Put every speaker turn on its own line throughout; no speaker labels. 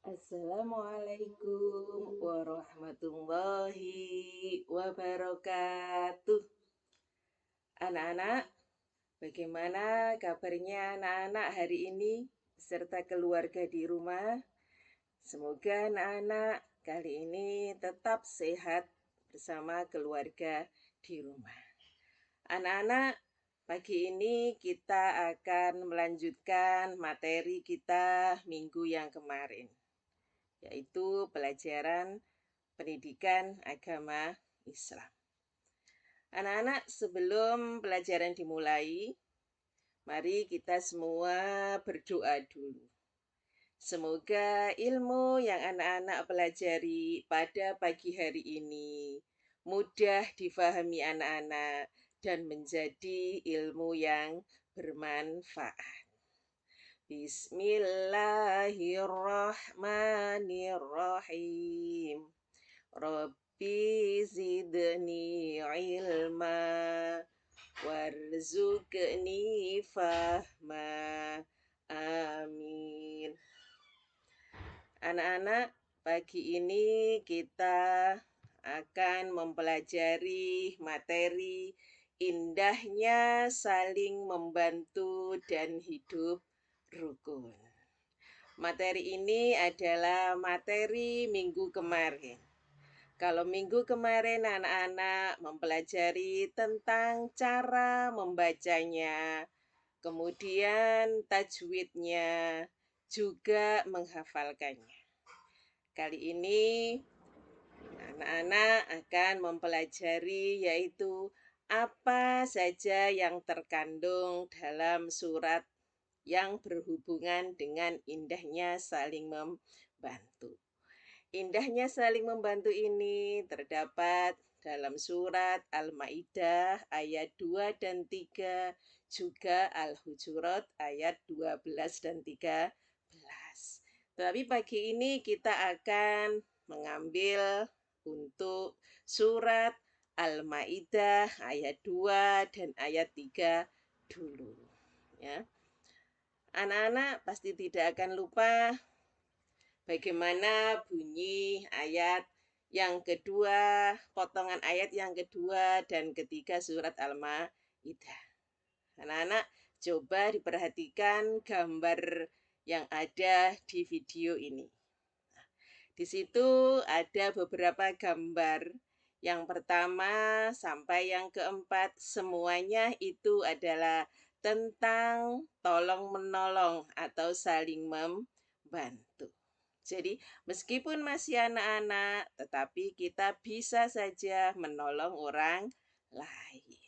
Assalamualaikum warahmatullahi wabarakatuh. Anak-anak, bagaimana kabarnya anak-anak hari ini beserta keluarga di rumah? Semoga anak-anak kali ini tetap sehat bersama keluarga di rumah. Anak-anak, pagi ini kita akan melanjutkan materi kita minggu yang kemarin, yaitu pelajaran pendidikan agama Islam. Anak-anak, sebelum pelajaran dimulai, mari kita semua berdoa dulu. Semoga ilmu yang anak-anak pelajari pada pagi hari ini mudah difahami anak-anak dan menjadi ilmu yang bermanfaat. Bismillahirrahmanirrahim. Rabbi zidni ilma warzuqni fahma. Amin. Anak-anak, pagi ini kita akan mempelajari materi indahnya saling membantu dan hidup rukun. Materi ini adalah materi minggu kemarin. Kalau minggu kemarin anak-anak mempelajari tentang cara membacanya, kemudian tajwidnya, juga menghafalkannya. Kali ini anak-anak akan mempelajari yaitu apa saja yang terkandung dalam surat yang berhubungan dengan indahnya saling membantu. Indahnya saling membantu ini terdapat dalam surat Al-Maidah ayat 2 dan 3, juga Al-Hujurat ayat 12 dan 13. Tapi pagi ini kita akan mengambil untuk surat Al-Maidah ayat 2 dan ayat 3 dulu, ya. Anak-anak pasti tidak akan lupa bagaimana bunyi ayat yang kedua, potongan ayat yang kedua dan ketiga surat Al-Maidah. Anak-anak coba diperhatikan gambar yang ada di video ini. Di situ ada beberapa gambar. Yang pertama sampai yang keempat semuanya itu adalah tentang tolong-menolong atau saling membantu. Jadi meskipun masih anak-anak, tetapi kita bisa saja menolong orang lain.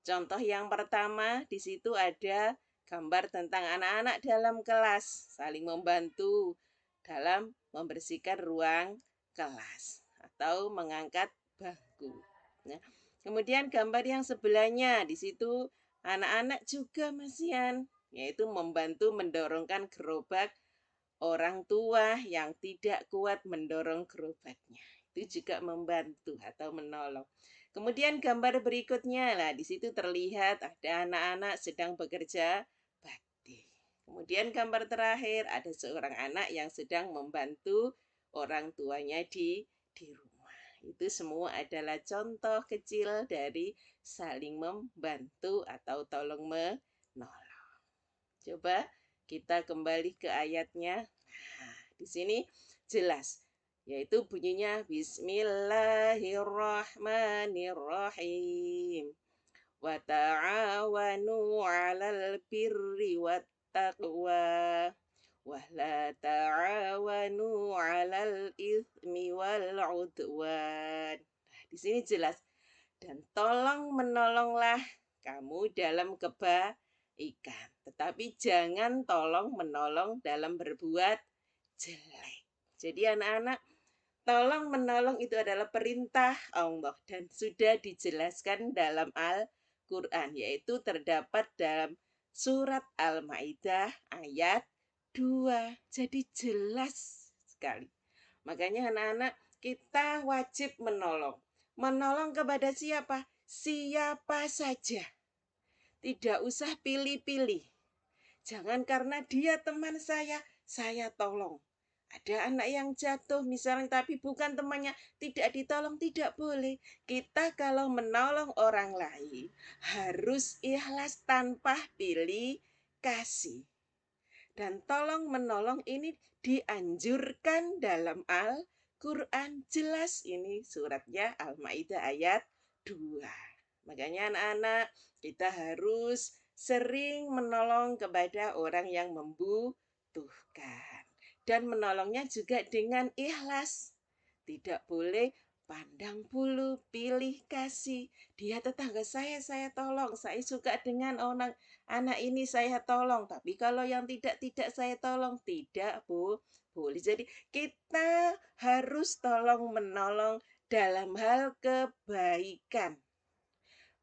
Contoh yang pertama, di situ ada gambar tentang anak-anak dalam kelas, saling membantu dalam membersihkan ruang kelas atau mengangkat bangku. Nah, kemudian gambar yang sebelahnya, di situ anak-anak juga masihan, yaitu membantu mendorongkan gerobak orang tua yang tidak kuat mendorong gerobaknya. Itu juga membantu atau menolong. Kemudian gambar berikutnya lah, di situ terlihat ada anak-anak sedang bekerja bakti. Kemudian gambar terakhir ada seorang anak yang sedang membantu orang tuanya di rumah. Itu semua adalah contoh kecil dari saling membantu atau tolong menolong. Coba kita kembali ke ayatnya. Nah, di sini jelas, yaitu bunyinya Bismillahirrahmanirrahim. Wa ta'awanu 'alal birri wat taqwa wa la ta'awanu 'alal itsmi wal 'udwan. Nah, di sini jelas, dan tolong menolonglah kamu dalam kebaikan, tetapi jangan tolong menolong dalam berbuat jelek. Jadi anak-anak, tolong menolong itu adalah perintah Allah dan sudah dijelaskan dalam Al-Quran, yaitu terdapat dalam surat Al-Maidah ayat 2. Jadi jelas sekali. Makanya anak-anak, kita wajib menolong. Menolong kepada siapa? Siapa saja. Tidak usah pilih-pilih. Jangan karena dia teman saya tolong. Ada anak yang jatuh misalnya, tapi bukan temannya, tidak ditolong, tidak boleh. Kita kalau menolong orang lain harus ikhlas tanpa pilih kasih. Dan tolong menolong ini dianjurkan dalam Al-Quran. Jelas ini suratnya Al-Ma'idah ayat 2. Makanya anak-anak kita harus sering menolong kepada orang yang membutuhkan. Dan menolongnya juga dengan ikhlas. Tidak boleh pandang bulu, pilih kasih. Dia tetangga saya tolong. Saya suka dengan orang anak ini saya tolong. Tapi kalau yang tidak saya tolong. Tidak, Bu. Boleh. Jadi kita harus tolong menolong dalam hal kebaikan.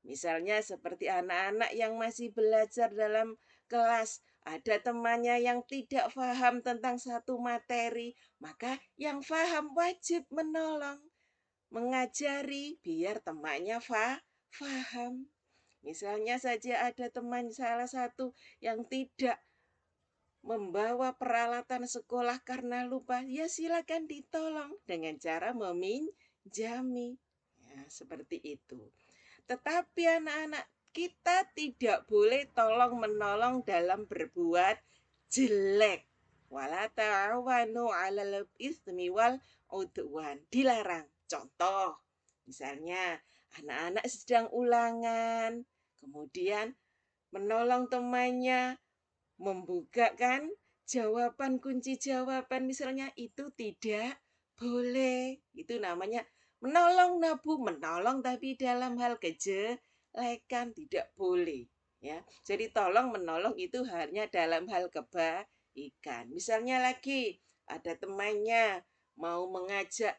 Misalnya seperti anak-anak yang masih belajar dalam kelas, ada temannya yang tidak paham tentang satu materi, maka yang paham wajib menolong, mengajari biar temannya paham. Misalnya saja ada teman salah satu yang tidak membawa peralatan sekolah karena lupa, ya silakan ditolong dengan cara meminjami. Ya, seperti itu. Tetapi anak-anak kita tidak boleh tolong menolong dalam berbuat jelek. Wala ta'awanu 'alal itsmi wal 'udwan. Dilarang. Contoh, misalnya anak-anak sedang ulangan, kemudian menolong temannya membukakan jawaban kunci jawaban misalnya, itu tidak boleh. Itu namanya menolong nabu, menolong tapi dalam hal kejelekan tidak boleh. Ya, jadi tolong menolong itu hanya dalam hal kebaikan. Misalnya lagi ada temannya mau mengajak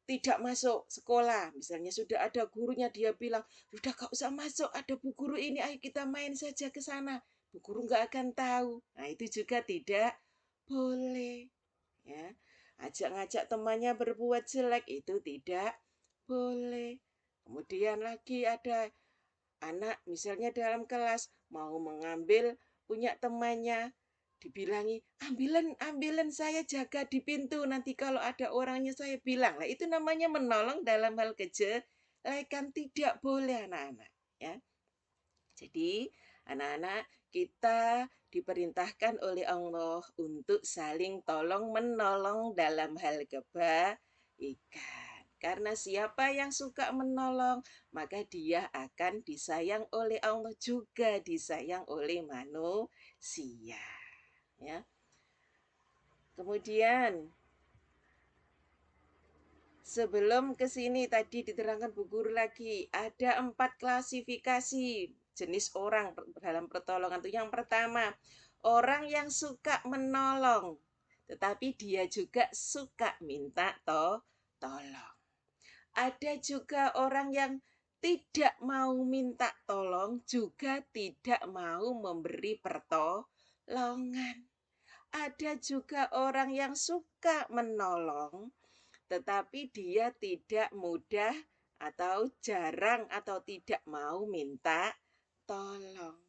tidak masuk sekolah, misalnya sudah ada gurunya, dia bilang sudah gak usah masuk, ada bu guru ini, ayo kita main saja ke sana. Bu guru nggak akan tahu. Nah, itu juga tidak boleh. Ya, ngajak temannya berbuat jelek itu tidak boleh. Kemudian lagi ada anak misalnya dalam kelas mau mengambil punya temannya, dibilangi ambilan saya jaga di pintu, nanti kalau ada orangnya saya bilang. Lah itu namanya menolong dalam hal kejelekan, tidak boleh anak-anak. Ya. Jadi anak-anak kita diperintahkan oleh Allah untuk saling tolong menolong dalam hal kebaikan. Karena siapa yang suka menolong, maka dia akan disayang oleh Allah, juga disayang oleh manusia. Ya. Kemudian sebelum ke sini tadi diterangkan Bu Guru lagi, ada 4 klasifikasi jenis orang dalam pertolongan. Itu yang pertama, orang yang suka menolong, tetapi dia juga suka minta tolong. Ada juga orang yang tidak mau minta tolong, juga tidak mau memberi pertolongan. Ada juga orang yang suka menolong, tetapi dia tidak mudah atau jarang atau tidak mau minta tolong.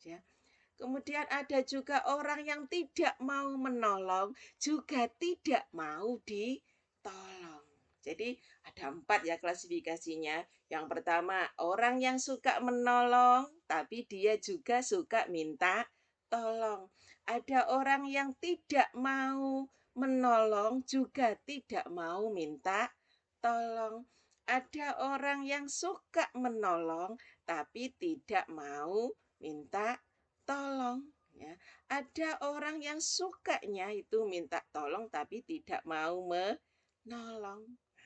Ya. Kemudian ada juga orang yang tidak mau menolong, juga tidak mau ditolong. Jadi ada 4 ya klasifikasinya. Yang pertama, orang yang suka menolong, tapi dia juga suka minta tolong. Ada orang yang tidak mau menolong, juga tidak mau minta tolong. Ada orang yang suka menolong, tapi tidak mau minta tolong. Ya. Ada orang yang sukanya itu minta tolong, tapi tidak mau menolong.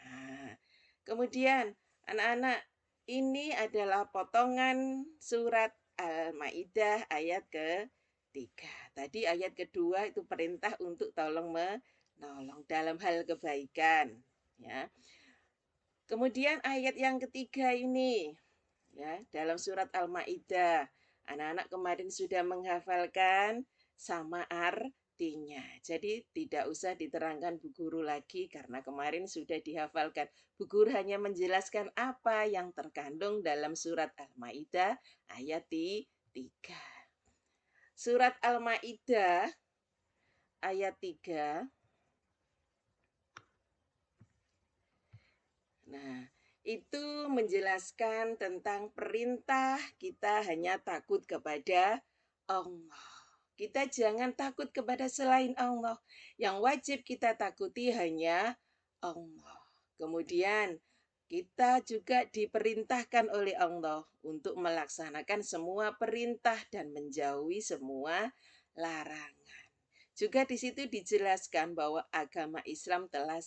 Nah, kemudian anak-anak, ini adalah potongan surat Al-Ma'idah ayat ke-3. Tadi ayat kedua itu perintah untuk tolong menolong dalam hal kebaikan. Ya. Kemudian ayat yang ketiga ini, ya, dalam surat Al-Maidah. Anak-anak kemarin sudah menghafalkan sama artinya. Jadi tidak usah diterangkan Bu Guru lagi karena kemarin sudah dihafalkan. Bu Guru hanya menjelaskan apa yang terkandung dalam surat Al-Maidah ayat 3. Surat Al-Maidah ayat 3 Nah, itu menjelaskan tentang perintah kita hanya takut kepada Allah. Kita jangan takut kepada selain Allah. Yang wajib kita takuti hanya Allah. Kemudian kita juga diperintahkan oleh Allah untuk melaksanakan semua perintah dan menjauhi semua larangan. Juga di situ dijelaskan bahwa agama Islam telah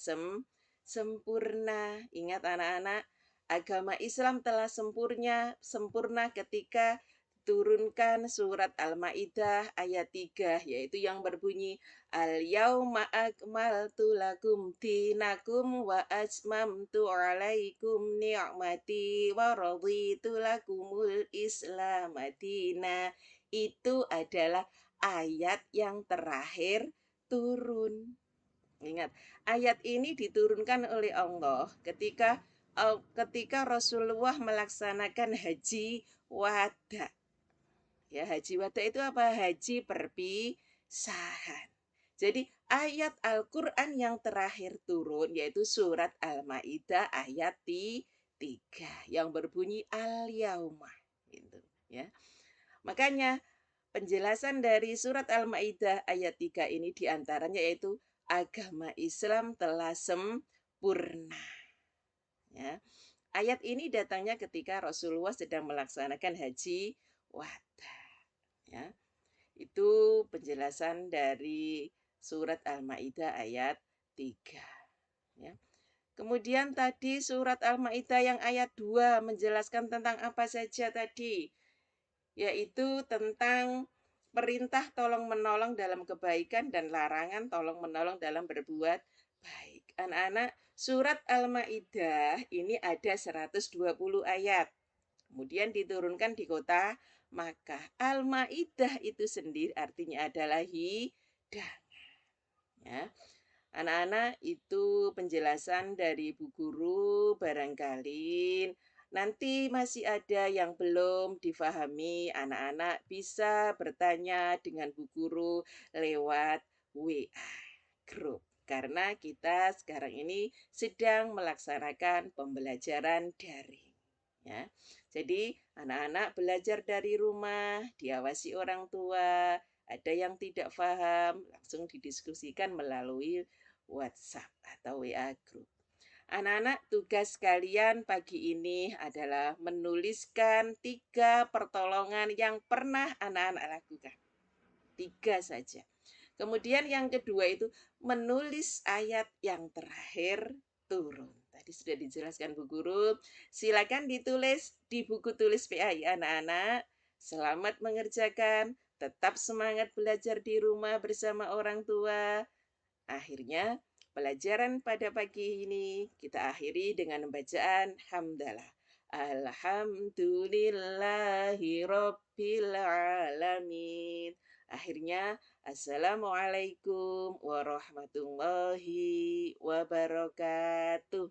sempurna. Ingat anak-anak, agama Islam telah sempurna ketika turunkan surat Al-Maidah ayat 3 yaitu yang berbunyi Al-yauma akmaltu lakum dinakum wa atmamtu alaikum ni'mati wa raditu lakumul islam madina. Itu adalah ayat yang terakhir turun. Ingat, ayat ini diturunkan oleh Allah ketika Rasulullah melaksanakan haji wada. Ya, haji wada itu apa? Haji perpisahan. Jadi ayat Al-Quran yang terakhir turun yaitu surat Al-Maidah ayat 3 yang berbunyi al-yauma gitu ya. Makanya penjelasan dari surat Al-Maidah ayat 3 ini diantaranya yaitu agama Islam telah sempurna. Ya. Ayat ini datangnya ketika Rasulullah sedang melaksanakan haji wada. Ya. Itu penjelasan dari surat Al-Maidah ayat 3. Ya. Kemudian tadi surat Al-Maidah yang ayat 2 menjelaskan tentang apa saja tadi? Yaitu tentang perintah tolong menolong dalam kebaikan dan larangan tolong menolong dalam berbuat baik. Anak-anak, surat Al-Maidah ini ada 120 ayat. Kemudian diturunkan di kota Makkah. Al-Maidah itu sendiri artinya adalah hidangan. Ya. Anak-anak, itu penjelasan dari Bu Guru. Barangkali nanti masih ada yang belum difahami, anak-anak bisa bertanya dengan Bu Guru lewat WA grup. Karena kita sekarang ini sedang melaksanakan pembelajaran daring. Ya. Jadi anak-anak belajar dari rumah, diawasi orang tua, ada yang tidak paham, langsung didiskusikan melalui WhatsApp atau WA Group. Anak-anak, tugas kalian pagi ini adalah menuliskan 3 pertolongan yang pernah anak-anak lakukan. 3 saja. Kemudian yang kedua itu menulis ayat yang terakhir turun. Tadi sudah dijelaskan Bu Guru. Silakan ditulis di buku tulis PAI anak-anak. Selamat mengerjakan. Tetap semangat belajar di rumah bersama orang tua. Akhirnya pelajaran pada pagi ini kita akhiri dengan bacaan hamdalah. Alhamdulillahi Rabbil Alamin. Akhirnya, Assalamualaikum warahmatullahi wabarakatuh.